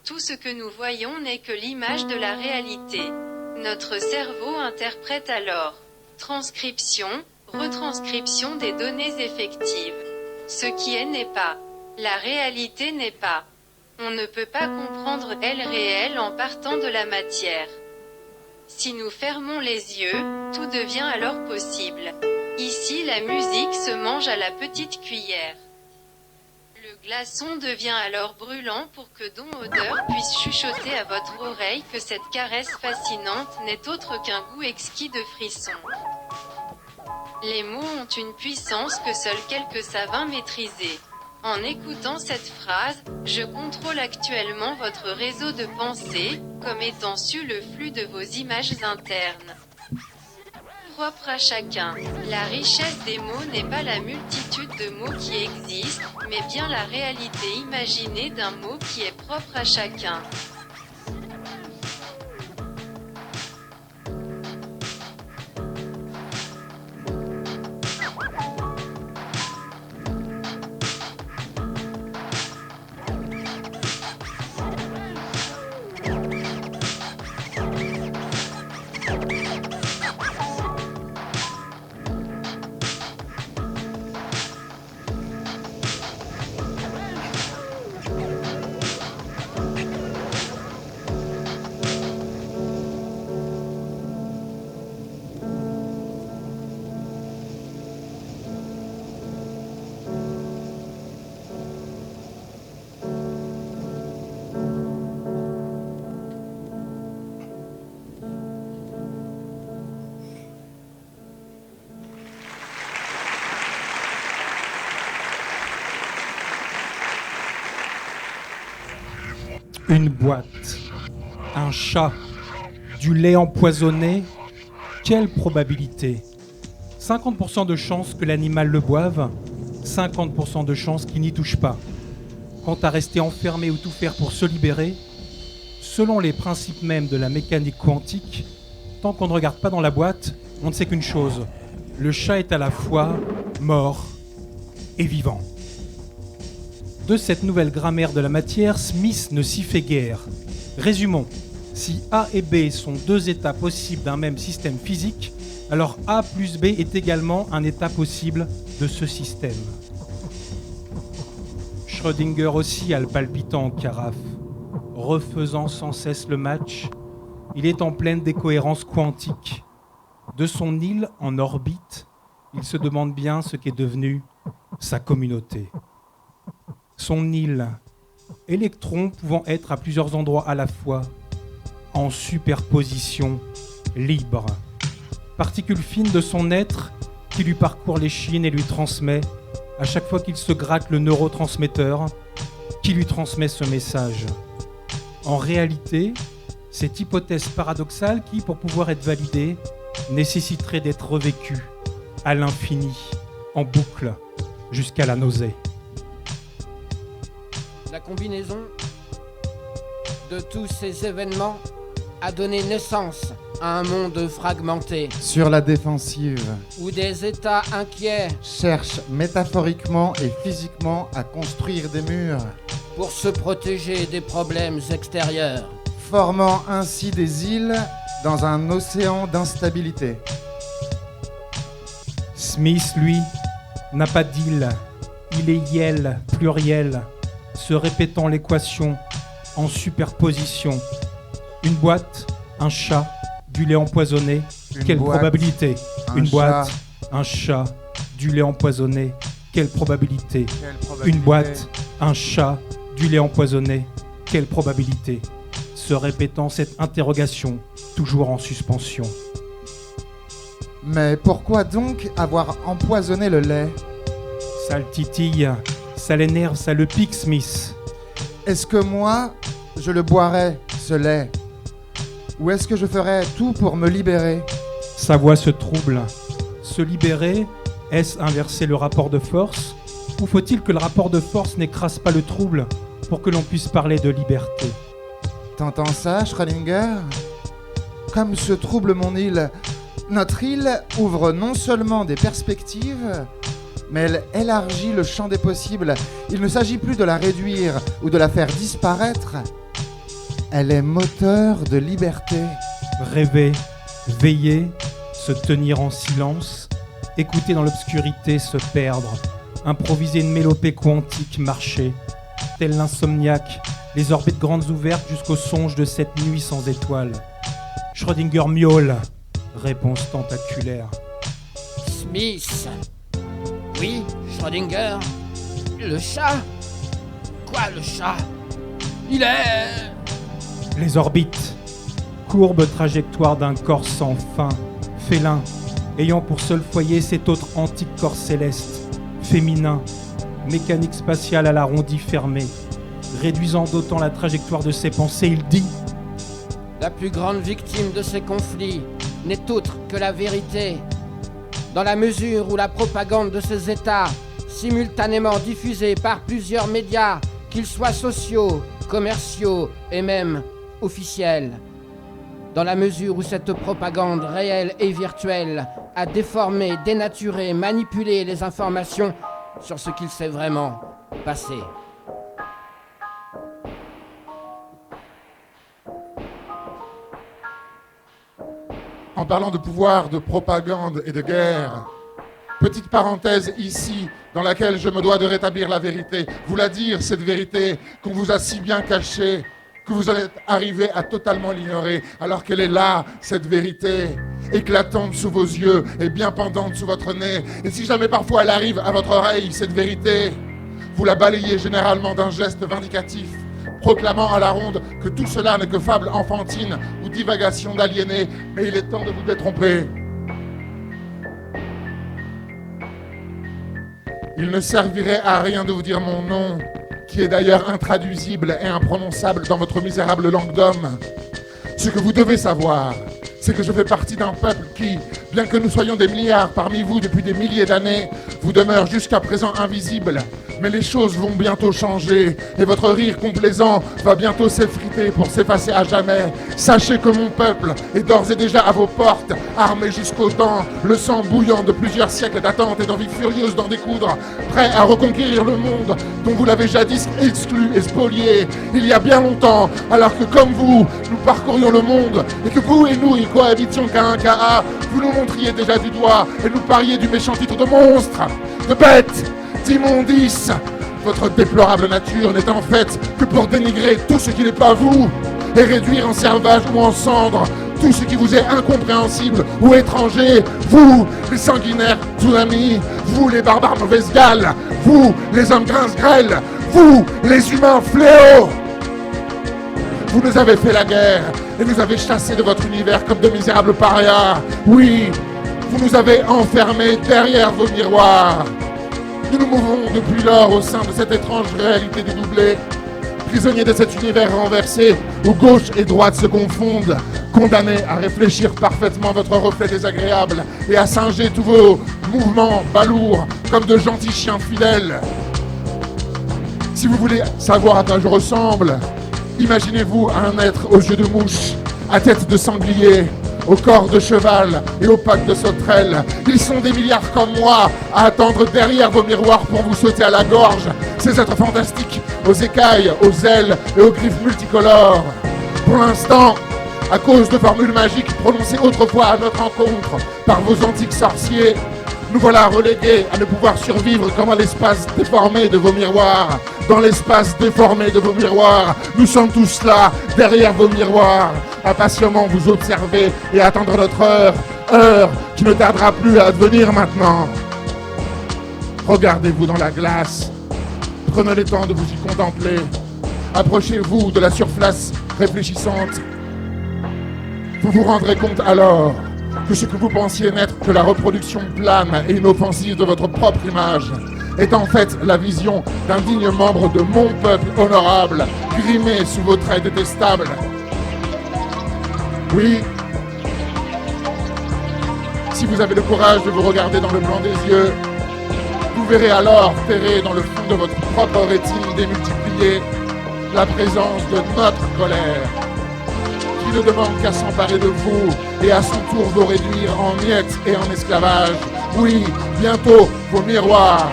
Tout ce que nous voyons n'est que l'image de la réalité. Notre cerveau interprète alors transcription, retranscription des données effectives. Ce qui est n'est pas. La réalité n'est pas. On ne peut pas comprendre elle réelle en partant de la matière. Si nous fermons les yeux, tout devient alors possible. Ici la musique se mange à la petite cuillère. Le glaçon devient alors brûlant pour que Don Odeur puisse chuchoter à votre oreille que cette caresse fascinante n'est autre qu'un goût exquis de frissons. Les mots ont une puissance que seuls quelques savants maîtrisaient. En écoutant cette phrase, je contrôle actuellement votre réseau de pensée, comme étant su le flux de vos images internes. Propre à chacun. La richesse des mots n'est pas la multitude de mots qui existent, mais bien la réalité imaginée d'un mot qui est propre à chacun. Une boîte, un chat, du lait empoisonné, quelle probabilité ? 50% de chances que l'animal le boive, 50% de chances qu'il n'y touche pas. Quant à rester enfermé ou tout faire pour se libérer, selon les principes mêmes de la mécanique quantique, tant qu'on ne regarde pas dans la boîte, on ne sait qu'une chose, le chat est à la fois mort et vivant. De cette nouvelle grammaire de la matière, Smith ne s'y fait guère. Résumons, si A et B sont deux états possibles d'un même système physique, alors A plus B est également un état possible de ce système. Schrödinger aussi a le palpitant en carafe. Refaisant sans cesse le match, il est en pleine décohérence quantique. De son île en orbite, il se demande bien ce qu'est devenu sa communauté. Son île, électrons pouvant être à plusieurs endroits à la fois, en superposition libre. Particules fines de son être qui lui parcourt l'échine et lui transmet, à chaque fois qu'il se gratte le neurotransmetteur, qui lui transmet ce message. En réalité, cette hypothèse paradoxale qui, pour pouvoir être validée, nécessiterait d'être revécue à l'infini, en boucle, jusqu'à la nausée. La combinaison de tous ces événements a donné naissance à un monde fragmenté, Sur la défensive, où des États inquiets cherche métaphoriquement et physiquement à construire des murs, pour se protéger des problèmes extérieurs. formant ainsi des îles dans un océan d'instabilité. Smith, lui, n'a pas d'île, il est yel, pluriel, se répétant l'équation en superposition. Une boîte, un chat, du lait empoisonné, quelle probabilité ? Une boîte, un chat, du lait empoisonné, quelle probabilité ? Une boîte, un chat, du lait empoisonné, quelle probabilité ? Se répétant cette interrogation, toujours en suspension. Mais pourquoi donc avoir empoisonné le lait ? Ça le titille, ça l'énerve, ça le pique, Smith. Est-ce que moi, je le boirais, ce lait ? Ou est-ce que je ferais tout pour me libérer ? Sa voix se trouble. Se libérer, est-ce inverser le rapport de force ? Ou faut-il que le rapport de force n'écrase pas le trouble pour que l'on puisse parler de liberté ? T'entends ça, Schrödinger ? Comme se trouble mon île, notre île ouvre non seulement des perspectives, mais elle élargit le champ des possibles. Il ne s'agit plus de la réduire ou de la faire disparaître, Elle est moteur de liberté. Rêver, veiller, se tenir en silence, écouter dans l'obscurité, se perdre, improviser une mélopée quantique, marcher, tel l'insomniaque, les orbites grandes ouvertes jusqu'au songe de cette nuit sans étoiles. Schrödinger miaule, réponse tentaculaire. Smith. Oui, Schrödinger. Le chat. Quoi, le chat? Il est... Les orbites, courbe trajectoire d'un corps sans fin, félin, ayant pour seul foyer cet autre antique corps céleste, féminin, mécanique spatiale à l'arrondi fermé, réduisant d'autant la trajectoire de ses pensées, il dit: La plus grande victime de ces conflits n'est autre que la vérité. Dans la mesure où la propagande de ces États, simultanément diffusée par plusieurs médias, qu'ils soient sociaux, commerciaux et même officiels, dans la mesure où cette propagande réelle et virtuelle a déformé, dénaturé, manipulé les informations sur ce qu'il s'est vraiment passé. En parlant de pouvoir, de propagande et de guerre, petite parenthèse ici, dans laquelle je me dois de rétablir la vérité. Vous la dire, cette vérité qu'on vous a si bien cachée, que vous en êtes arrivé à totalement l'ignorer, alors qu'elle est là, cette vérité, éclatante sous vos yeux et bien pendante sous votre nez. Et si jamais parfois elle arrive à votre oreille, cette vérité, vous la balayez généralement d'un geste vindicatif, proclamant à la ronde que tout cela n'est que fable enfantine ou divagation d'aliénés, mais il est temps de vous détromper. Il ne servirait à rien de vous dire mon nom, qui est d'ailleurs intraduisible et imprononçable dans votre misérable langue d'homme. Ce que vous devez savoir, c'est que je fais partie d'un peuple qui, bien que nous soyons des milliards parmi vous depuis des milliers d'années, vous demeure jusqu'à présent invisible. Mais les choses vont bientôt changer et votre rire complaisant va bientôt s'effriter pour s'effacer à jamais. Sachez que mon peuple est d'ores et déjà à vos portes, armé jusqu'aux dents, le sang bouillant de plusieurs siècles d'attente et d'envie furieuse d'en découdre, prêt à reconquérir le monde dont vous l'avez jadis exclu et spolié il y a bien longtemps, alors que comme vous, nous parcourions le monde et que vous et nous y cohabitions qu'à un cas, vous nous montriez déjà du doigt et nous pariez du méchant titre de monstre, de bête, d'immondice. Votre déplorable nature n'est en fait que pour dénigrer tout ce qui n'est pas vous et réduire en servage ou en cendre tout ce qui vous est incompréhensible ou étranger. Vous, les sanguinaires tsunamis, vous, les barbares mauvaises gales, vous, les hommes grince-grêles, vous, les humains fléaux. Vous nous avez fait la guerre et nous avez chassés de votre univers comme de misérables parias. Oui, vous nous avez enfermés derrière vos miroirs. Nous nous mouvons depuis lors au sein de cette étrange réalité dédoublée, prisonniers de cet univers renversé où gauche et droite se confondent, condamnés à réfléchir parfaitement votre reflet désagréable et à singer tous vos mouvements balourds comme de gentils chiens fidèles. Si vous voulez savoir à quoi je ressemble, imaginez-vous un être aux yeux de mouche, à tête de sanglier, au corps de cheval et aux pattes de sauterelle. Ils sont des milliards comme moi à attendre derrière vos miroirs pour vous sauter à la gorge. Ces êtres fantastiques, aux écailles, aux ailes et aux griffes multicolores. Pour l'instant, à cause de formules magiques prononcées autrefois à notre encontre par vos antiques sorciers, nous voilà relégués à ne pouvoir survivre qu'en l'espace déformé de vos miroirs. Dans l'espace déformé de vos miroirs, nous sommes tous là, derrière vos miroirs, à patiemment vous observer et attendre notre heure qui ne tardera plus à advenir maintenant. Regardez-vous dans la glace, prenez le temps de vous y contempler, approchez-vous de la surface réfléchissante. Vous vous rendrez compte alors que ce que vous pensiez n'être que la reproduction plane et inoffensive de votre propre image est en fait la vision d'un digne membre de mon peuple honorable, grimé sous vos traits détestables. Oui, si vous avez le courage de vous regarder dans le blanc des yeux, vous verrez alors, terré dans le fond de votre propre rétine démultipliée, la présence de notre colère, qui ne demande qu'à s'emparer de vous et à son tour vous réduire en miettes et en esclavage. Oui, bientôt vos miroirs,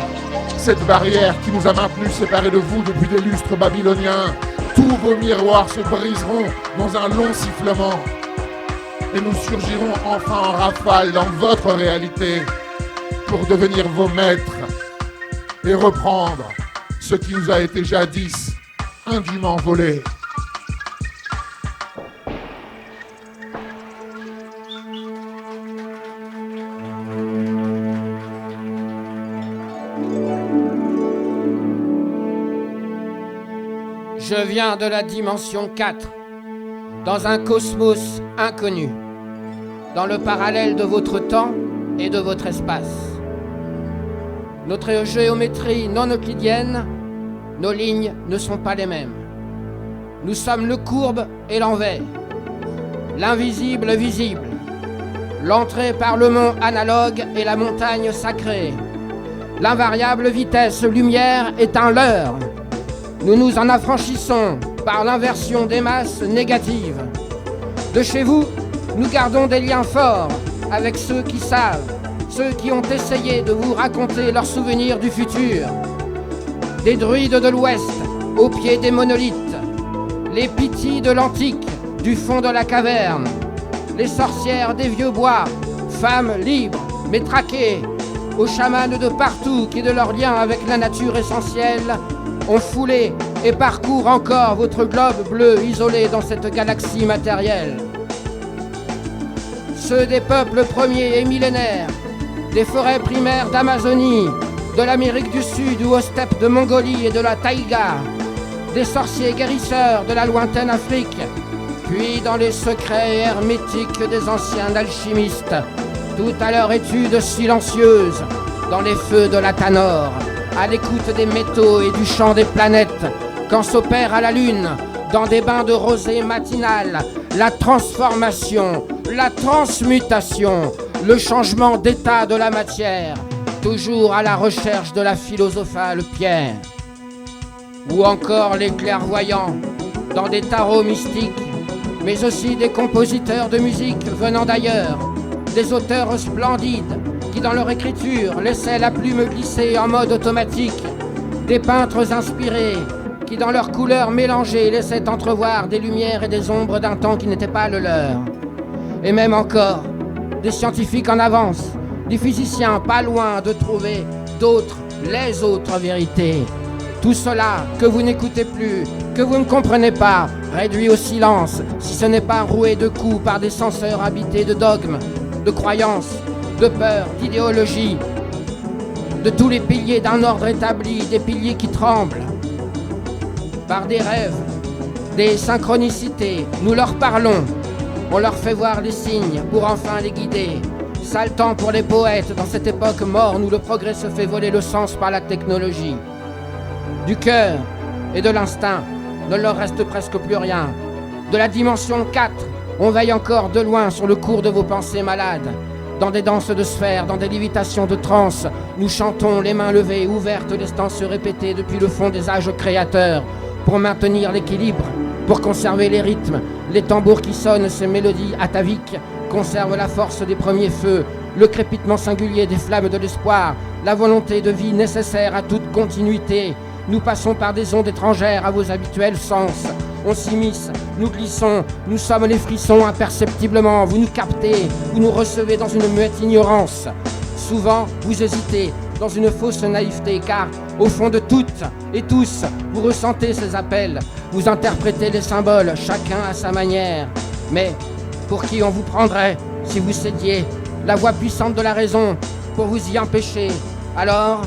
cette barrière qui nous a maintenus séparés de vous depuis des lustres babyloniens, tous vos miroirs se briseront dans un long sifflement. Et nous surgirons enfin en rafale dans votre réalité pour devenir vos maîtres et reprendre ce qui nous a été jadis indûment volé. Je viens de la dimension 4, dans un cosmos inconnu, dans le parallèle de votre temps et de votre espace. Notre géométrie non euclidienne, nos lignes ne sont pas les mêmes. Nous sommes le courbe et l'envers, l'invisible visible, l'entrée par le mont analogue et la montagne sacrée. L'invariable vitesse lumière est un leurre. Nous nous en affranchissons par l'inversion des masses négatives. De chez vous, nous gardons des liens forts avec ceux qui savent, ceux qui ont essayé de vous raconter leurs souvenirs du futur. Des druides de l'Ouest, au pied des monolithes, les pythies de l'Antique, du fond de la caverne, les sorcières des vieux bois, femmes libres, mais traquées, aux chamans de partout qui, de leur lien avec la nature essentielle, ont foulé et parcourent encore votre globe bleu isolé dans cette galaxie matérielle. Ceux des peuples premiers et millénaires, des forêts primaires d'Amazonie, de l'Amérique du Sud ou aux steppes de Mongolie et de la taïga, des sorciers guérisseurs de la lointaine Afrique, puis dans les secrets hermétiques des anciens alchimistes, tout à leur étude silencieuse, dans les feux de la Tanor, à l'écoute des métaux et du chant des planètes, quand s'opère à la lune, dans des bains de rosée matinale, la transformation, la transmutation, le changement d'état de la matière, toujours à la recherche de la philosophale pierre. Ou encore les clairvoyants, dans des tarots mystiques, mais aussi des compositeurs de musique venant d'ailleurs, des auteurs splendides, qui dans leur écriture laissaient la plume glisser en mode automatique, des peintres inspirés, qui dans leurs couleurs mélangées laissaient entrevoir des lumières et des ombres d'un temps qui n'était pas le leur. Et même encore, des scientifiques en avance, des physiciens pas loin de trouver d'autres, les autres vérités. Tout cela que vous n'écoutez plus, que vous ne comprenez pas, réduit au silence, si ce n'est pas roué de coups par des censeurs habités de dogmes, de croyances, de peurs, d'idéologies, de tous les piliers d'un ordre établi, des piliers qui tremblent. Par des rêves, des synchronicités, nous leur parlons, on leur fait voir les signes pour enfin les guider. Sale temps pour les poètes dans cette époque morne où le progrès se fait voler le sens par la technologie. Du cœur et de l'instinct ne leur reste presque plus rien. De la dimension 4, on veille encore de loin sur le cours de vos pensées malades. Dans des danses de sphères, dans des lévitations de transe, nous chantons les mains levées, ouvertes, laissant se répéter depuis le fond des âges créateurs, pour maintenir l'équilibre, pour conserver les rythmes, les tambours qui sonnent ces mélodies ataviques, conservent la force des premiers feux, le crépitement singulier des flammes de l'espoir, la volonté de vie nécessaire à toute continuité. Nous passons par des ondes étrangères à vos habituels sens. On s'immisce, nous glissons, nous sommes les frissons imperceptiblement. Vous nous captez, vous nous recevez dans une muette ignorance. Souvent, vous hésitez dans une fausse naïveté, car au fond de toutes et tous, vous ressentez ces appels. Vous interprétez les symboles, chacun à sa manière. Mais pour qui on vous prendrait si vous cédiez la voix puissante de la raison pour vous y empêcher? Alors,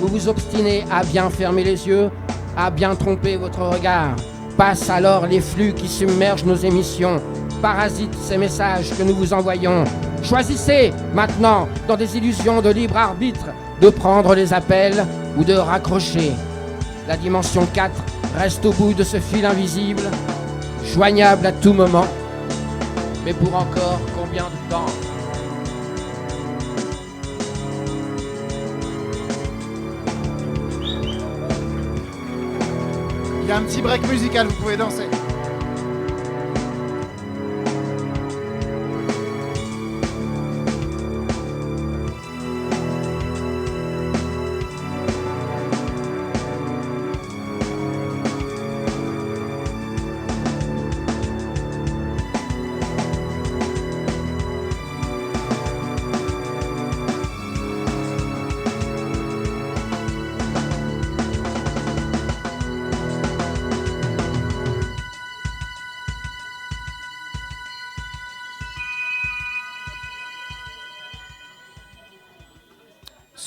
vous vous obstinez à bien fermer les yeux, à bien tromper votre regard. Passent alors les flux qui submergent nos émissions, parasitent ces messages que nous vous envoyons. Choisissez maintenant, dans des illusions de libre arbitre, de prendre les appels ou de raccrocher. La dimension 4 reste au bout de ce fil invisible, joignable à tout moment. Mais pour encore combien de temps? Il y a un petit break musical, vous pouvez danser.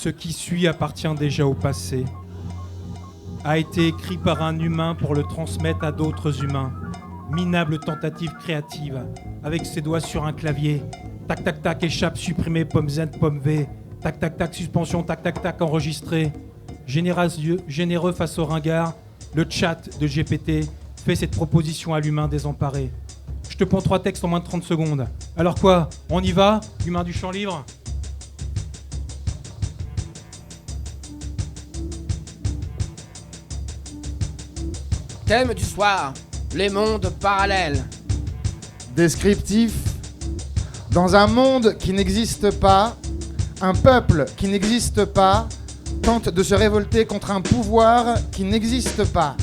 Ce qui suit appartient déjà au passé. A été écrit par un humain pour le transmettre à d'autres humains. Minable tentative créative, avec ses doigts sur un clavier. Tac tac tac, échappe, supprimé, pomme Z, pomme V. Tac tac tac, suspension, tac tac tac, enregistré. Généreux face au ringard, le chat de GPT fait cette proposition à l'humain désemparé. Je te prends 3 textes en moins de 30 secondes. Alors quoi, on y va, humain du champ libre ? Thème du soir, les mondes parallèles. Descriptif. Dans un monde qui n'existe pas, un peuple qui n'existe pas tente de se révolter contre un pouvoir qui n'existe pas.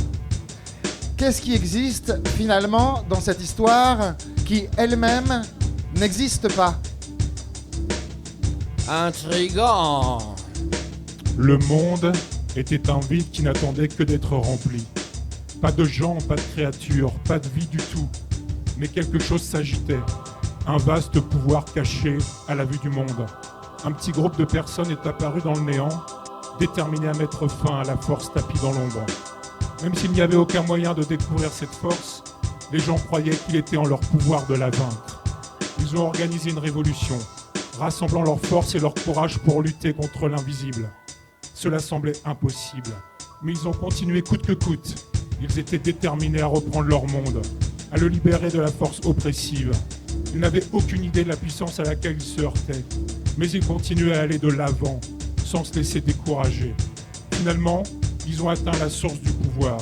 Qu'est-ce qui existe finalement dans cette histoire qui elle-même n'existe pas ? Intriguant. Le monde était un vide qui n'attendait que d'être rempli. Pas de gens, pas de créatures, pas de vie du tout. Mais quelque chose s'agitait. Un vaste pouvoir caché à la vue du monde. Un petit groupe de personnes est apparu dans le néant, déterminé à mettre fin à la force tapie dans l'ombre. Même s'il n'y avait aucun moyen de découvrir cette force, les gens croyaient qu'il était en leur pouvoir de la vaincre. Ils ont organisé une révolution, rassemblant leurs forces et leur courage pour lutter contre l'invisible. Cela semblait impossible, mais ils ont continué coûte que coûte. Ils étaient déterminés à reprendre leur monde, à le libérer de la force oppressive. Ils n'avaient aucune idée de la puissance à laquelle ils se heurtaient, mais ils continuaient à aller de l'avant, sans se laisser décourager. Finalement, ils ont atteint la source du pouvoir,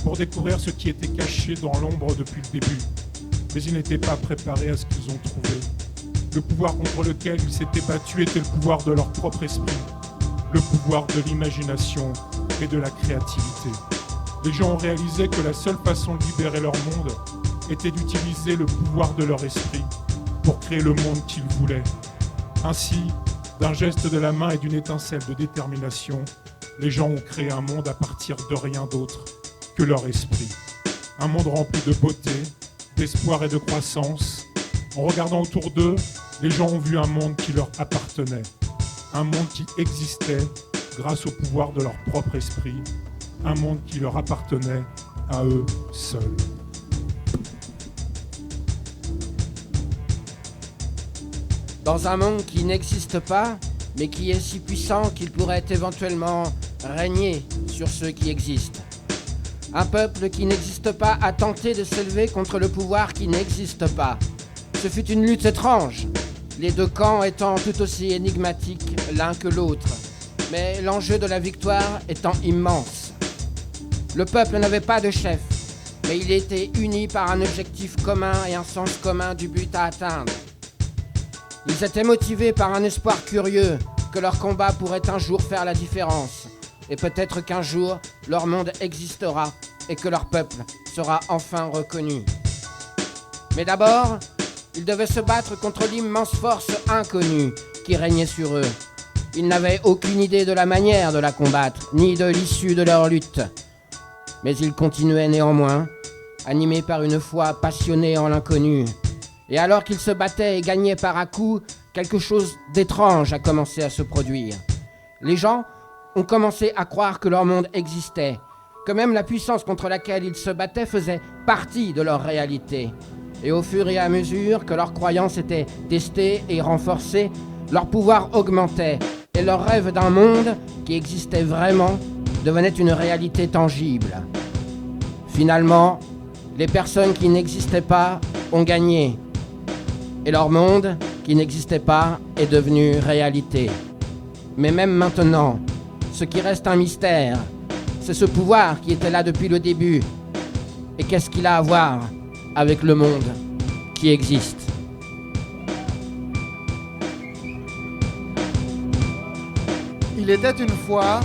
pour découvrir ce qui était caché dans l'ombre depuis le début. Mais ils n'étaient pas préparés à ce qu'ils ont trouvé. Le pouvoir contre lequel ils s'étaient battus était le pouvoir de leur propre esprit, le pouvoir de l'imagination et de la créativité. Les gens ont réalisé que la seule façon de libérer leur monde était d'utiliser le pouvoir de leur esprit pour créer le monde qu'ils voulaient. Ainsi, d'un geste de la main et d'une étincelle de détermination, les gens ont créé un monde à partir de rien d'autre que leur esprit. Un monde rempli de beauté, d'espoir et de croissance. En regardant autour d'eux, les gens ont vu un monde qui leur appartenait. Un monde qui existait grâce au pouvoir de leur propre esprit. Un monde qui leur appartenait à eux seuls. Dans un monde qui n'existe pas, mais qui est si puissant qu'il pourrait éventuellement régner sur ceux qui existent. Un peuple qui n'existe pas a tenté de s'élever contre le pouvoir qui n'existe pas. Ce fut une lutte étrange, les deux camps étant tout aussi énigmatiques l'un que l'autre, mais l'enjeu de la victoire étant immense. Le peuple n'avait pas de chef, mais il était uni par un objectif commun et un sens commun du but à atteindre. Ils étaient motivés par un espoir curieux que leur combat pourrait un jour faire la différence, et peut-être qu'un jour leur monde existera et que leur peuple sera enfin reconnu. Mais d'abord, ils devaient se battre contre l'immense force inconnue qui régnait sur eux. Ils n'avaient aucune idée de la manière de la combattre, ni de l'issue de leur lutte. Mais ils continuaient néanmoins, animés par une foi passionnée en l'inconnu. Et alors qu'ils se battaient et gagnaient par à-coups, quelque chose d'étrange a commencé à se produire. Les gens ont commencé à croire que leur monde existait, que même la puissance contre laquelle ils se battaient faisait partie de leur réalité. Et au fur et à mesure que leur croyance était testée et renforcée, leur pouvoir augmentait, et leur rêve d'un monde qui existait vraiment devenait une réalité tangible. Finalement, les personnes qui n'existaient pas ont gagné, et leur monde, qui n'existait pas, est devenu réalité. Mais même maintenant, ce qui reste un mystère, c'est ce pouvoir qui était là depuis le début. Et qu'est-ce qu'il a à voir avec le monde qui existe ? Il était une fois,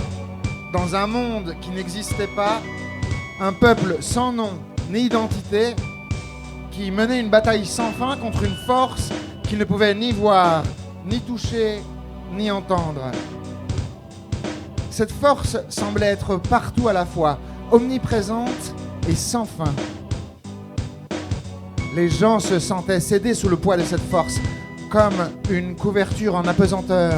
dans un monde qui n'existait pas, un peuple sans nom ni identité qui menait une bataille sans fin contre une force qu'il ne pouvait ni voir, ni toucher, ni entendre. Cette force semblait être partout à la fois, omniprésente et sans fin. Les gens se sentaient céder sous le poids de cette force, comme une couverture en apesanteur.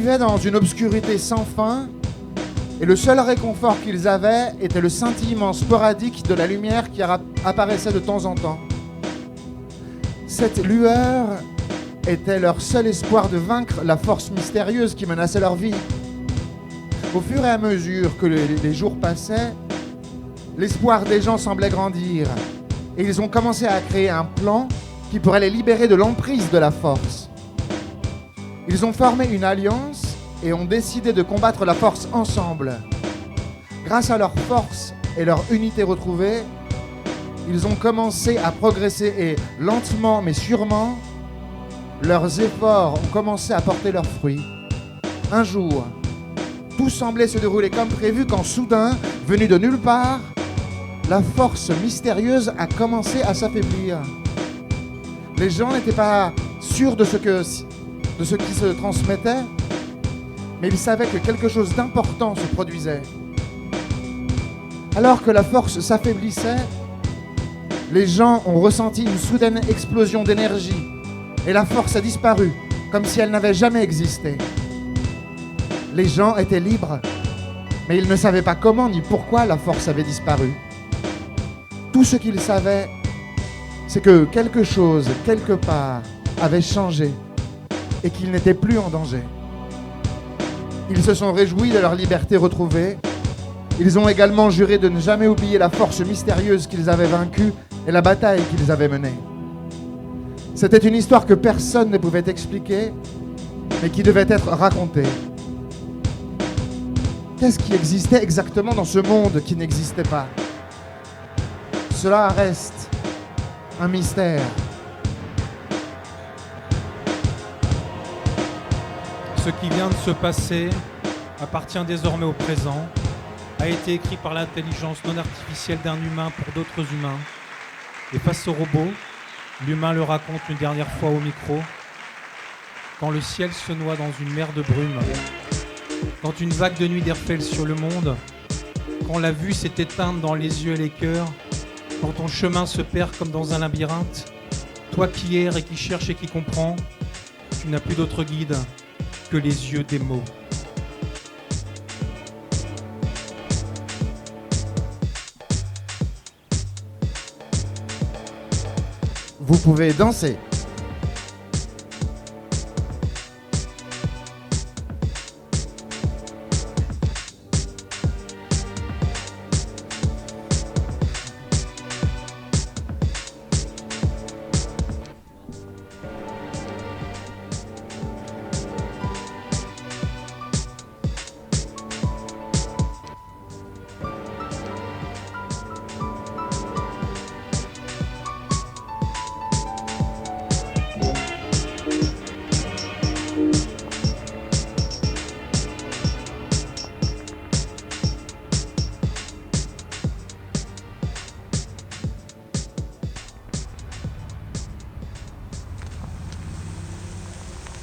vivaient dans une obscurité sans fin, et le seul réconfort qu'ils avaient était le scintillement sporadique de la lumière qui apparaissait de temps en temps. Cette lueur était leur seul espoir de vaincre la force mystérieuse qui menaçait leur vie. Au fur et à mesure que les jours passaient, l'espoir des gens semblait grandir, et ils ont commencé à créer un plan qui pourrait les libérer de l'emprise de la force. Ils ont formé une alliance et ont décidé de combattre la force ensemble. Grâce à leur force et leur unité retrouvée, ils ont commencé à progresser et, lentement mais sûrement, leurs efforts ont commencé à porter leurs fruits. Un jour, tout semblait se dérouler comme prévu quand soudain, venu de nulle part, la force mystérieuse a commencé à s'affaiblir. Les gens n'étaient pas sûrs de ce qui se transmettait, mais ils savaient que quelque chose d'important se produisait. Alors que la force s'affaiblissait, les gens ont ressenti une soudaine explosion d'énergie et la force a disparu, comme si elle n'avait jamais existé. Les gens étaient libres, mais ils ne savaient pas comment ni pourquoi la force avait disparu. Tout ce qu'ils savaient, c'est que quelque chose, quelque part, avait changé et qu'ils n'étaient plus en danger. Ils se sont réjouis de leur liberté retrouvée. Ils ont également juré de ne jamais oublier la force mystérieuse qu'ils avaient vaincue et la bataille qu'ils avaient menée. C'était une histoire que personne ne pouvait expliquer, mais qui devait être racontée. Qu'est-ce qui existait exactement dans ce monde qui n'existait pas ? Cela reste un mystère. Ce qui vient de se passer appartient désormais au présent, a été écrit par l'intelligence non artificielle d'un humain pour d'autres humains. Et face au robot, l'humain le raconte une dernière fois au micro. Quand le ciel se noie dans une mer de brume, quand une vague de nuit déferle sur le monde, quand la vue s'est éteinte dans les yeux et les cœurs, quand ton chemin se perd comme dans un labyrinthe, toi qui erres et qui cherches et qui comprends, tu n'as plus d'autre guide que les yeux des mots. Vous pouvez danser.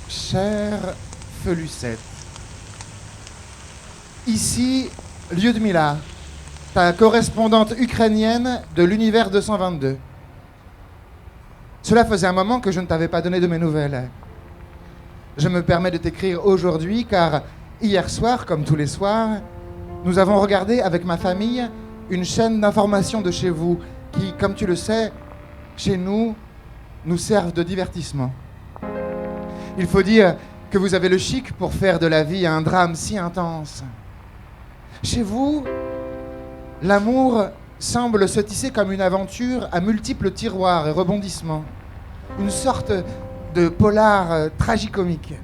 Chère Felucette, ici Lyudmila, ta correspondante ukrainienne de l'univers 222. Cela faisait un moment que je ne t'avais pas donné de mes nouvelles. Je me permets de t'écrire aujourd'hui car hier soir, comme tous les soirs, nous avons regardé avec ma famille une chaîne d'information de chez vous qui, comme tu le sais, chez nous, nous servent de divertissement. Il faut dire que vous avez le chic pour faire de la vie un drame si intense. Chez vous, l'amour semble se tisser comme une aventure à multiples tiroirs et rebondissements. Une sorte de polar tragicomique.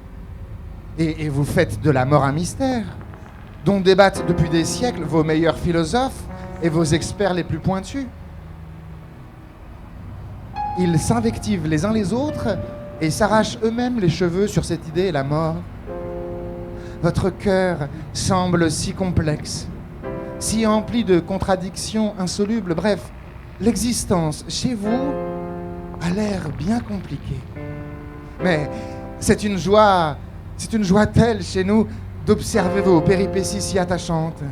Et vous faites de la mort un mystère, dont débattent depuis des siècles vos meilleurs philosophes et vos experts les plus pointus. Ils s'invectivent les uns les autres et s'arrachent eux-mêmes les cheveux sur cette idée et la mort. Votre cœur semble si complexe, si empli de contradictions insolubles. Bref, l'existence chez vous a l'air bien compliquée. Mais c'est une joie telle chez nous d'observer vos péripéties si attachantes.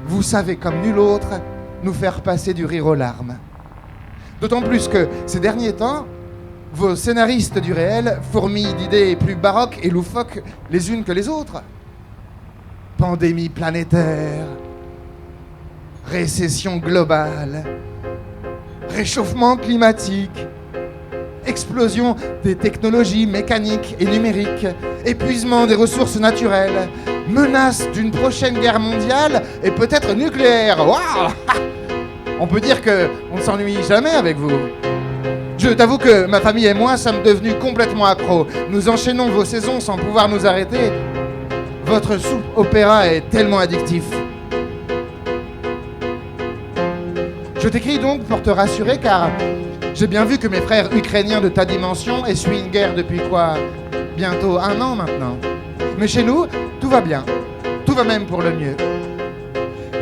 Vous savez comme nul autre nous faire passer du rire aux larmes. D'autant plus que ces derniers temps, Vos scénaristes du réel fourmillent d'idées plus baroques et loufoques les unes que les autres. Pandémie planétaire, récession globale, réchauffement climatique, explosion des technologies mécaniques et numériques, épuisement des ressources naturelles, menace d'une prochaine guerre mondiale et peut-être nucléaire. Waouh! On peut dire qu'on ne s'ennuie jamais avec vous. Je t'avoue que ma famille et moi sommes devenus complètement accros. Nous enchaînons vos saisons sans pouvoir nous arrêter. Votre soupe opéra est tellement addictif. Je t'écris donc pour te rassurer car j'ai bien vu que mes frères ukrainiens de ta dimension essuient une guerre depuis quoi? Bientôt 1 an maintenant. Mais chez nous, tout va bien. Tout va même pour le mieux.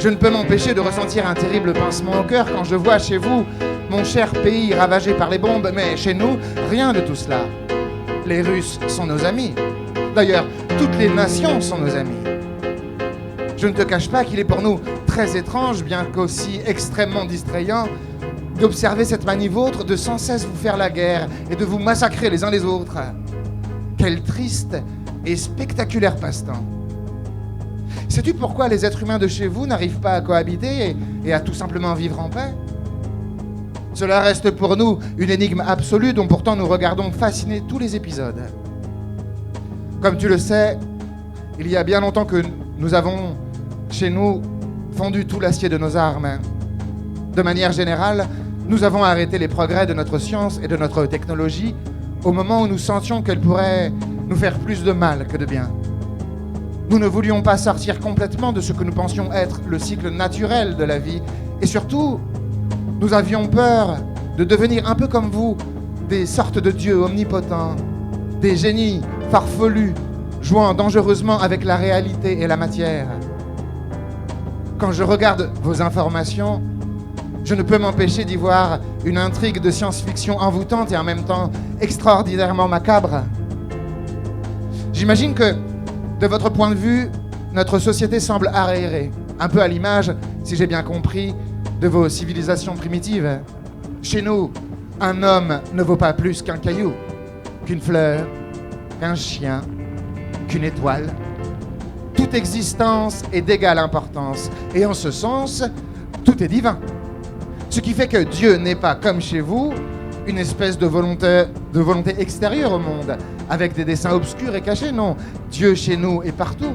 Je ne peux m'empêcher de ressentir un terrible pincement au cœur quand je vois chez vous mon cher pays ravagé par les bombes, mais chez nous, rien de tout cela. Les Russes sont nos amis. D'ailleurs, toutes les nations sont nos amis. Je ne te cache pas qu'il est pour nous très étrange, bien qu'aussi extrêmement distrayant, d'observer cette manie vôtre de sans cesse vous faire la guerre et de vous massacrer les uns les autres. Quel triste et spectaculaire passe-temps. Sais-tu pourquoi les êtres humains de chez vous n'arrivent pas à cohabiter et à tout simplement vivre en paix? Cela reste pour nous une énigme absolue dont pourtant nous regardons fascinés tous les épisodes. Comme tu le sais, il y a bien longtemps que nous avons, chez nous, fondu tout l'acier de nos armes. De manière générale, nous avons arrêté les progrès de notre science et de notre technologie au moment où nous sentions qu'elles pourraient nous faire plus de mal que de bien. Nous ne voulions pas sortir complètement de ce que nous pensions être le cycle naturel de la vie. Et surtout, nous avions peur de devenir un peu comme vous, des sortes de dieux omnipotents, des génies farfelus, jouant dangereusement avec la réalité et la matière. Quand je regarde vos informations, je ne peux m'empêcher d'y voir une intrigue de science-fiction envoûtante et en même temps extraordinairement macabre. J'imagine que, de votre point de vue, notre société semble arriérée, un peu à l'image, si j'ai bien compris, de vos civilisations primitives. Chez nous, un homme ne vaut pas plus qu'un caillou, qu'une fleur, qu'un chien, qu'une étoile. Toute existence est d'égale importance, et en ce sens, tout est divin. Ce qui fait que Dieu n'est pas, comme chez vous, une espèce de volonté extérieure au monde, avec des desseins obscurs et cachés. Non, Dieu chez nous est partout.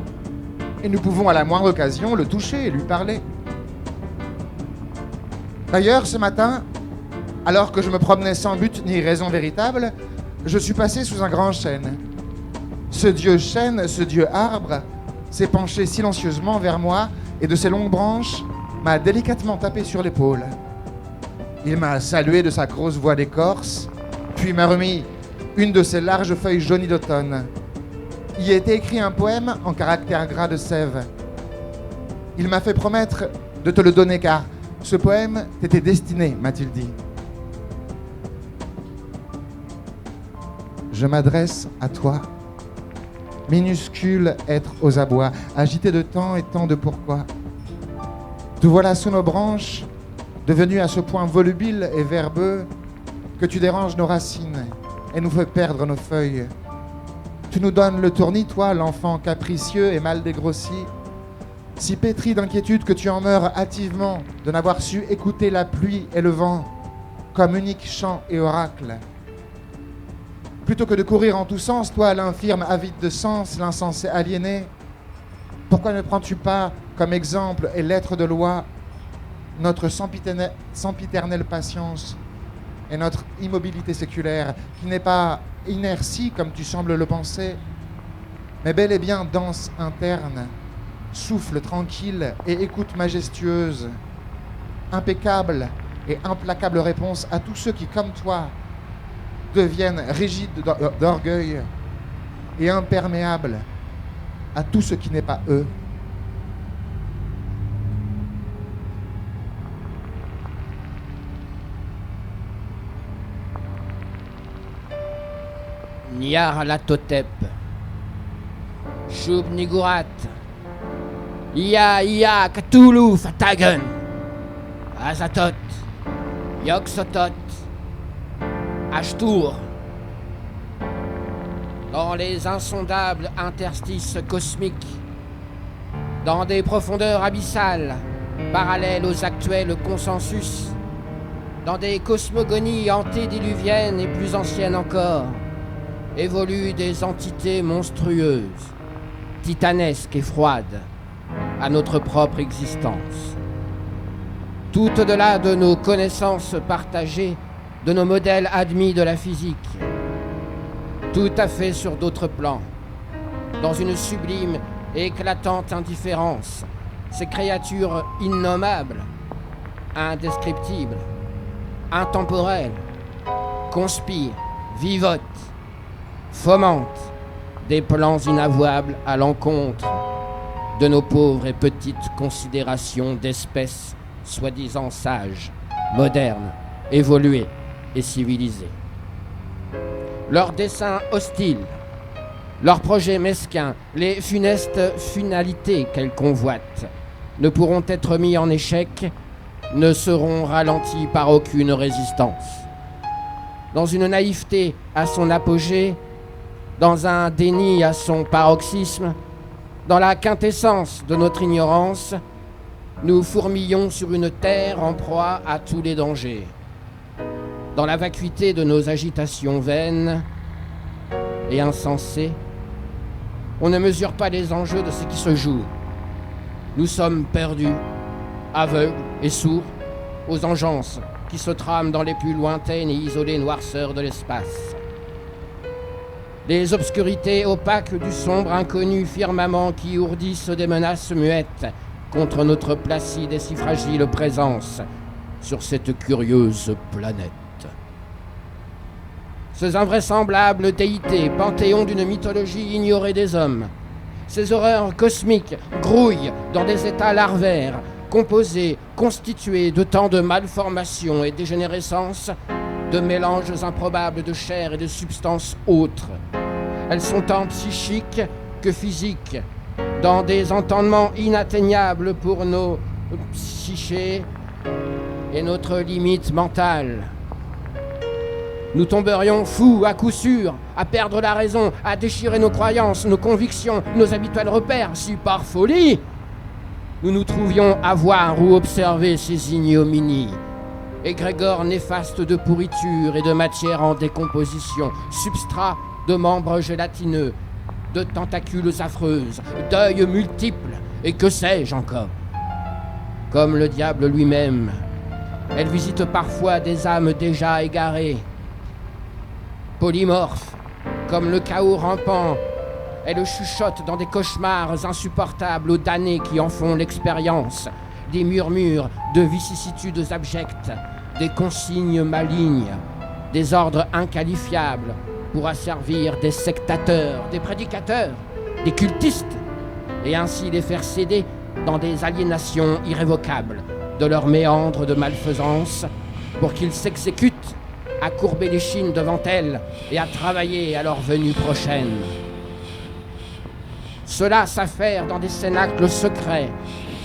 Et nous pouvons à la moindre occasion le toucher et lui parler. D'ailleurs, ce matin, alors que je me promenais sans but ni raison véritable, je suis passé sous un grand chêne. Ce Dieu chêne, ce Dieu arbre, s'est penché silencieusement vers moi et de ses longues branches m'a délicatement tapé sur l'épaule. Il m'a salué de sa grosse voix d'écorce, puis m'a remis une de ses larges feuilles jaunies d'automne. Y était écrit un poème en caractères gras de sève. Il m'a fait promettre de te le donner car ce poème t'était destiné, m'a-t-il dit. Je m'adresse à toi, minuscule être aux abois, agité de tant et tant de pourquoi. Te voilà sous nos branches, devenu à ce point volubile et verbeux que tu déranges nos racines et nous fais perdre nos feuilles. Tu nous donnes le tournis, toi, l'enfant capricieux et mal dégrossi, si pétri d'inquiétude que tu en meurs hâtivement de n'avoir su écouter la pluie et le vent comme unique chant et oracle. Plutôt que de courir en tous sens, toi, l'infirme avide de sens, l'insensé aliéné, pourquoi ne prends-tu pas comme exemple et lettre de loi notre sempiternelle patience et notre immobilité séculaire, qui n'est pas inertie comme tu sembles le penser, mais bel et bien danse interne, souffle tranquille et écoute majestueuse, impeccable et implacable réponse à tous ceux qui, comme toi, deviennent rigides d'orgueil et imperméables à tout ce qui n'est pas eux. Nyarlathotep, Shub-Niggurath, Ia Cthulhu Fhtagn, Azathoth, Yog-Sothoth, Ashtur, dans les insondables interstices cosmiques, dans des profondeurs abyssales, parallèles aux actuels consensus, dans des cosmogonies antédiluviennes et plus anciennes encore, évoluent des entités monstrueuses, titanesques et froides, à notre propre existence. Tout au-delà de nos connaissances partagées, de nos modèles admis de la physique, tout à fait sur d'autres plans, dans une sublime et éclatante indifférence, ces créatures innommables, indescriptibles, intemporelles, conspirent, vivotent, fomentent des plans inavouables à l'encontre de nos pauvres et petites considérations d'espèces soi-disant sages, modernes, évoluées et civilisées. Leurs desseins hostiles, leurs projets mesquins, les funestes finalités qu'elles convoitent, ne pourront être mis en échec, ne seront ralentis par aucune résistance. Dans une naïveté à son apogée, dans un déni à son paroxysme, dans la quintessence de notre ignorance, nous fourmillons sur une terre en proie à tous les dangers. Dans la vacuité de nos agitations vaines et insensées, on ne mesure pas les enjeux de ce qui se joue. Nous sommes perdus, aveugles et sourds aux engeances qui se trament dans les plus lointaines et isolées noirceurs de l'espace. Les obscurités opaques du sombre inconnu firmament qui ourdissent des menaces muettes contre notre placide et si fragile présence sur cette curieuse planète. Ces invraisemblables déités, panthéons d'une mythologie ignorée des hommes, ces horreurs cosmiques grouillent dans des états larvaires, composés, constitués de tant de malformations et dégénérescences, de mélanges improbables de chair et de substances autres. Elles sont tant psychiques que physiques, dans des entendements inatteignables pour nos psychés et notre limite mentale. Nous tomberions fous à coup sûr, à perdre la raison, à déchirer nos croyances, nos convictions, nos habituels repères, si par folie nous nous trouvions à voir ou observer ces ignominies, égrégores néfastes de pourriture et de matière en décomposition, substrat de membres gélatineux, de tentacules affreuses, d'œils multiples, et que sais-je encore. Comme le diable lui-même, elle visite parfois des âmes déjà égarées. Polymorphe, comme le chaos rampant, elle chuchote dans des cauchemars insupportables aux damnés qui en font l'expérience, des murmures de vicissitudes abjectes, des consignes malignes, des ordres inqualifiables pour asservir des sectateurs, des prédicateurs, des cultistes, et ainsi les faire céder dans des aliénations irrévocables de leurs méandres de malfaisance pour qu'ils s'exécutent à courber l'échine devant elles et à travailler à leur venue prochaine. Cela s'affaire dans des cénacles secrets,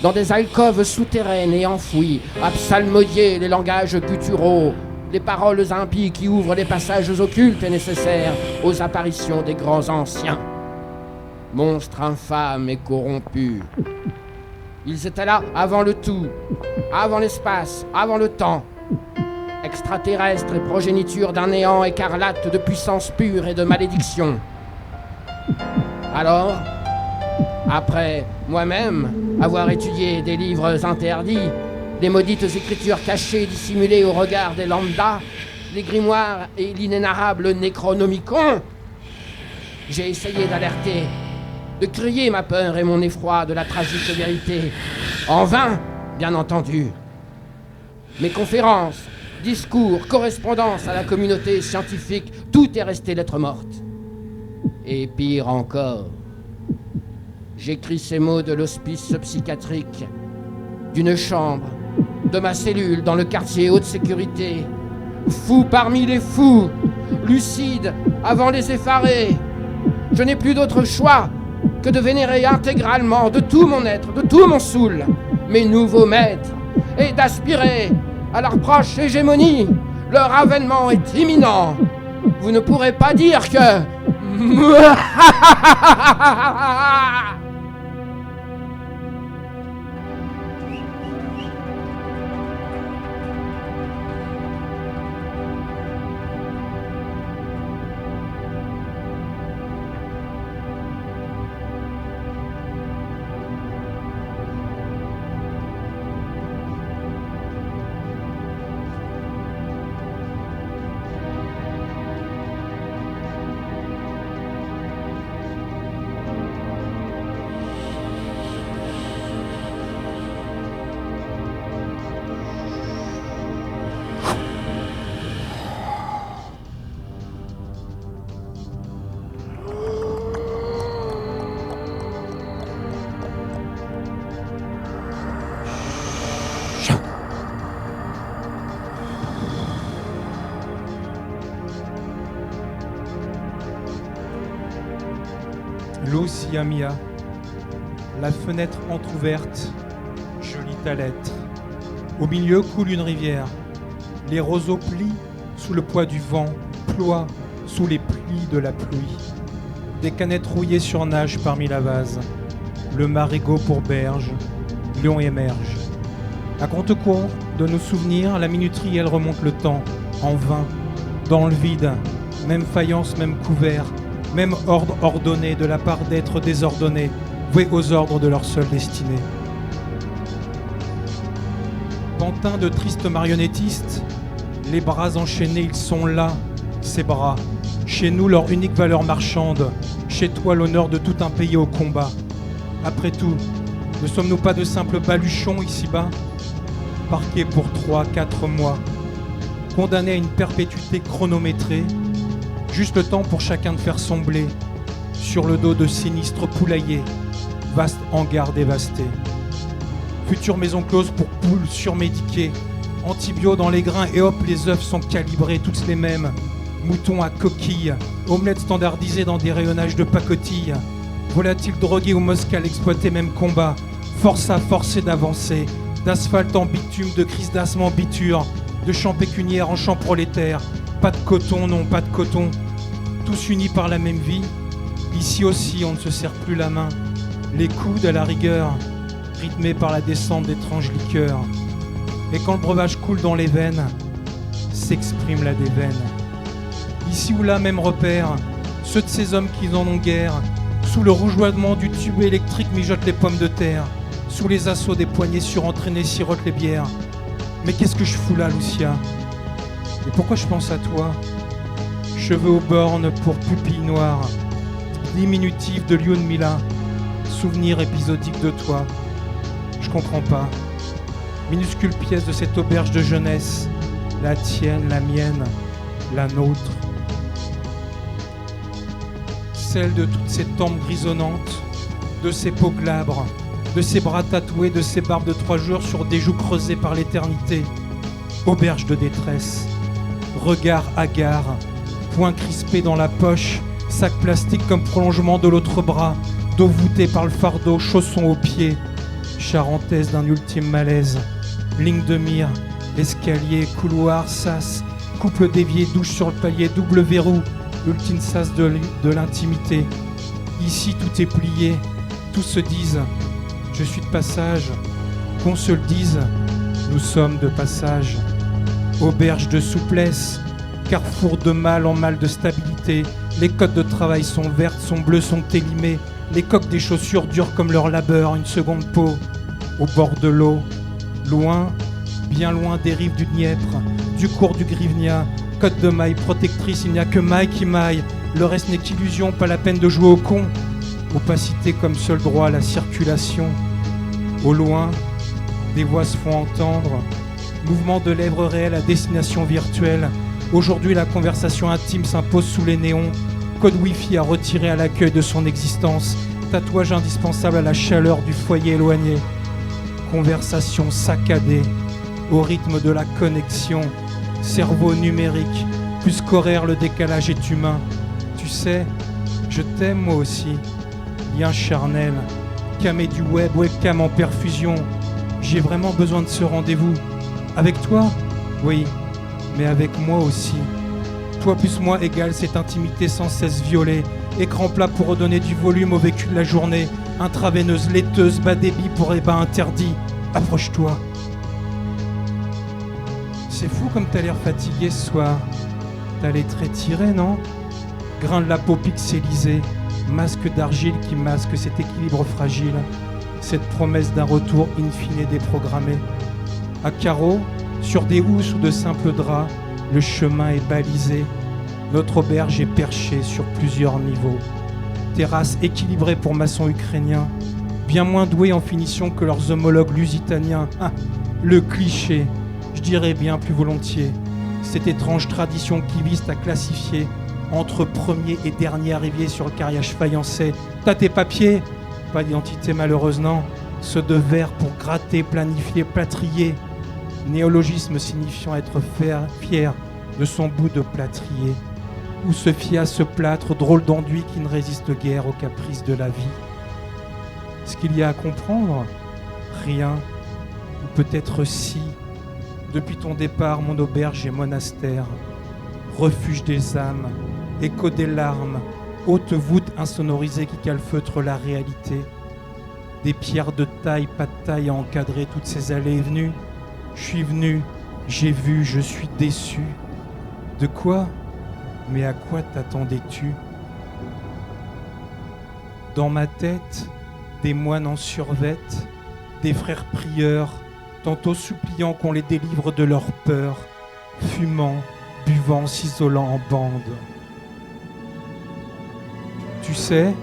dans des alcôves souterraines et enfouies, à psalmodier les langages gutturaux, les paroles impies qui ouvrent les passages occultes et nécessaires aux apparitions des grands anciens. Monstres infâmes et corrompus. Ils étaient là avant le tout, avant l'espace, avant le temps. Extraterrestres et progéniture d'un néant écarlate de puissance pure et de malédiction. Alors, après moi-même avoir étudié des livres interdits, les maudites écritures cachées dissimulées au regard des lambdas, les grimoires et l'inénarrable Necronomicon, j'ai essayé d'alerter, de crier ma peur et mon effroi de la tragique vérité. En vain, bien entendu. Mes conférences, discours, correspondances à la communauté scientifique, tout est resté lettre morte. Et pire encore, j'écris ces mots de l'hospice psychiatrique, d'une chambre, de ma cellule dans le quartier haute sécurité, fou parmi les fous, lucide avant les effarés. Je n'ai plus d'autre choix que de vénérer intégralement de tout mon être, de tout mon soul, mes nouveaux maîtres, et d'aspirer à leur proche hégémonie. Leur avènement est imminent. Vous ne pourrez pas dire que Lucia Mia, la fenêtre entr'ouverte, je lis ta lettre. Au milieu coule une rivière. Les roseaux plient sous le poids du vent, ploient sous les plis de la pluie. Des canettes rouillées surnagent parmi la vase. Le marigot pour berge, lion émerge. À contre-courant de nos souvenirs, la minuterie, elle remonte le temps, en vain, dans le vide, même faïence, même couvert, même ordre ordonné de la part d'êtres désordonnés, voués aux ordres de leur seule destinée. Pantins de tristes marionnettistes, les bras enchaînés, ils sont là, ces bras. Chez nous, leur unique valeur marchande, chez toi, l'honneur de tout un pays au combat. Après tout, ne sommes-nous pas de simples baluchons ici-bas, parqués pour 3-4 mois, condamnés à une perpétuité chronométrée, juste le temps pour chacun de faire son blé, sur le dos de sinistres poulaillers, vaste hangar dévasté. Future maison close pour poules surmédiquées, antibio dans les grains et hop, les œufs sont calibrés, toutes les mêmes. Moutons à coquilles, omelettes standardisées dans des rayonnages de pacotille, volatiles drogués ou moscales exploités, même combat, force à forcer d'avancer, d'asphalte en bitume, de crise d'asthme en biture, de champs pécuniaires en champs prolétaires, pas de coton, non pas de coton, tous unis par la même vie. Ici aussi on ne se serre plus la main, les coudes à la rigueur, rythmés par la descente d'étranges liqueurs. Et quand le breuvage coule dans les veines, s'exprime la déveine. Ici ou là, même repère, ceux de ces hommes qui n'en ont guère, sous le rougeoiement du tube électrique mijotent les pommes de terre, sous les assauts des poignets surentraînés sirotent les bières. Mais qu'est-ce que je fous là, Lucia? Et pourquoi je pense à toi? Cheveux aux bornes pour pupilles noires, diminutif de Lyudmila, souvenir épisodique de toi. Je comprends pas. Minuscule pièce de cette auberge de jeunesse, la tienne, la mienne, la nôtre. Celle de toutes ces tempes grisonnantes, de ces peaux glabres, de ces bras tatoués, de ces barbes de 3 jours sur des joues creusées par l'éternité. Auberge de détresse, regard hagard, poings crispés dans la poche, sac plastique comme prolongement de l'autre bras, dos voûté par le fardeau, chaussons aux pieds, charentaise d'un ultime malaise, ligne de mire, escalier, couloir, sas, couple dévié, douche sur le palier, double verrou, ultime sas de l'intimité. Ici tout est plié, tous se disent « je suis de passage », qu'on se le dise, nous sommes de passage. Auberge de souplesse, carrefour de mal en mal de stabilité, les cotes de travail sont vertes, sont bleues, sont élimées, les coques des chaussures durent comme leur labeur, une seconde peau. Au bord de l'eau, loin, bien loin des rives du Dniepr, du cours du Grivnia, côte de maille protectrice, il n'y a que maille qui maille, le reste n'est qu'illusion, pas la peine de jouer au con. Opacité comme seul droit à la circulation. Au loin, des voix se font entendre, mouvement de lèvres réelles à destination virtuelle. Aujourd'hui, la conversation intime s'impose sous les néons, code Wi-Fi à retirer à l'accueil de son existence, tatouage indispensable à la chaleur du foyer éloigné. Conversation saccadée, au rythme de la connexion, cerveau numérique, plus qu'horaire, le décalage est humain. Tu sais, je t'aime moi aussi, lien charnel, camé du web, webcam en perfusion. J'ai vraiment besoin de ce rendez-vous. Avec toi? Oui, mais avec moi aussi. Toi plus moi égale cette intimité sans cesse violée. Écran plat pour redonner du volume au vécu de la journée. Intraveineuse, laiteuse, bas débit pour ébat interdit. Approche-toi. C'est fou comme t'as l'air fatigué ce soir. T'as les traits tirés, non? Grain de la peau pixelisée, masque d'argile qui masque cet équilibre fragile, cette promesse d'un retour in fine déprogrammé. À carreaux, sur des housses ou de simples draps, le chemin est balisé. Notre auberge est perchée sur plusieurs niveaux. Terrasse équilibrée pour maçons ukrainiens, bien moins doués en finition que leurs homologues lusitaniens. Ah, le cliché, je dirais bien plus volontiers. Cette étrange tradition qui vise à classifier entre premier et dernier arrivé sur le carriage faïencé. T'as tes papiers? Pas d'identité malheureuse, non. Ceux de verre pour gratter, planifier, plâtrier. Néologisme signifiant être fier de son bout de plâtrier. Où se fier à ce plâtre, drôle d'enduit qui ne résiste guère aux caprices de la vie. Ce qu'il y a à comprendre? Rien. Ou peut-être si. Depuis ton départ, mon auberge est monastère. Refuge des âmes, écho des larmes, haute voûte insonorisée qui calfeutre la réalité. Des pierres de taille, pas de taille à encadrer toutes ces allées et venues. Je suis venu, j'ai vu, je suis déçu. De quoi? Mais à quoi t'attendais-tu? Dans ma tête, des moines en survêtent, des frères prieurs, tantôt suppliant qu'on les délivre de leur peur, fumant, buvant, s'isolant en bande. Tu sais,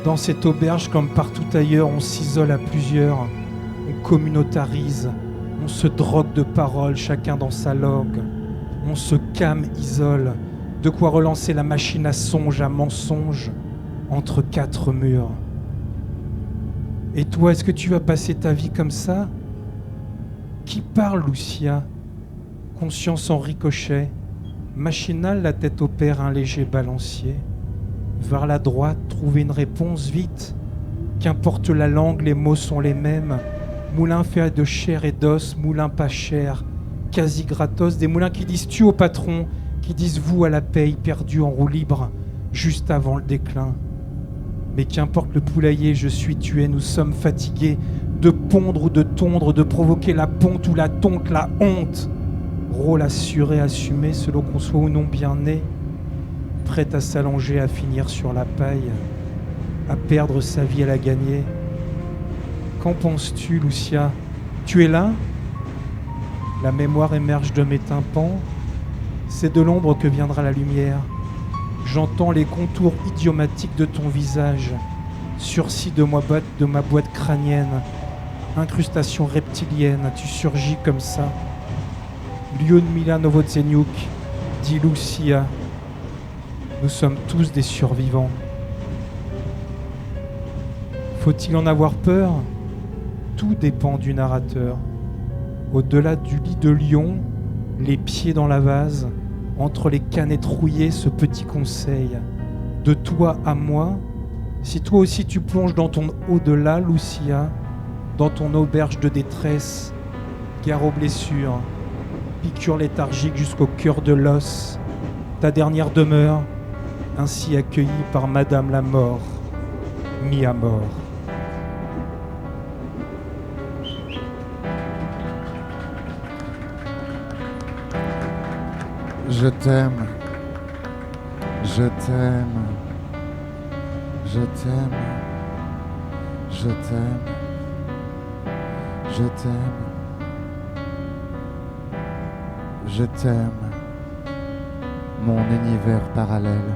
dans cette auberge comme partout ailleurs, on s'isole à plusieurs, on communautarise, on se drogue de paroles, chacun dans sa logue, on se isole, de quoi relancer la machine à songe, à mensonge, entre quatre murs. Et toi, est-ce que tu vas passer ta vie comme ça? Qui parle, Lucia? Conscience en ricochet, machinale, la tête opère un léger balancier. Vers la droite, trouver une réponse vite. Qu'importe la langue, les mots sont les mêmes. Moulin fait de chair et d'os, moulin pas cher, quasi gratos. Des moulins qui disent tu au patron, qui disent vous à la paye, perdu en roue libre, juste avant le déclin. Mais qu'importe le poulailler, je suis tué, nous sommes fatigués de pondre ou de tondre, de provoquer la ponte ou la tonte, la honte. Rôle assuré, assumé, selon qu'on soit ou non bien né, prêt à s'allonger, à finir sur la paille, à perdre sa vie, à la gagner. Qu'en penses-tu, Lucia? Tu es là? La mémoire émerge de mes tympans. C'est de l'ombre que viendra la lumière. J'entends les contours idiomatiques de ton visage, sursis de ma boîte crânienne, incrustation reptilienne, tu surgis comme ça. Lyudmila Novotseniouk, dit Lucia, nous sommes tous des survivants. Faut-il en avoir peur? Tout dépend du narrateur. Au-delà du lit de lion, les pieds dans la vase, entre les canettes rouillées, ce petit conseil. De toi à moi, si toi aussi tu plonges dans ton au-delà, Lucia, dans ton auberge de détresse, gare aux blessures, piqûre léthargique jusqu'au cœur de l'os, ta dernière demeure, ainsi accueillie par Madame la mort, mis à mort. Je t'aime, je t'aime, je t'aime, je t'aime, je t'aime, je t'aime, mon univers parallèle.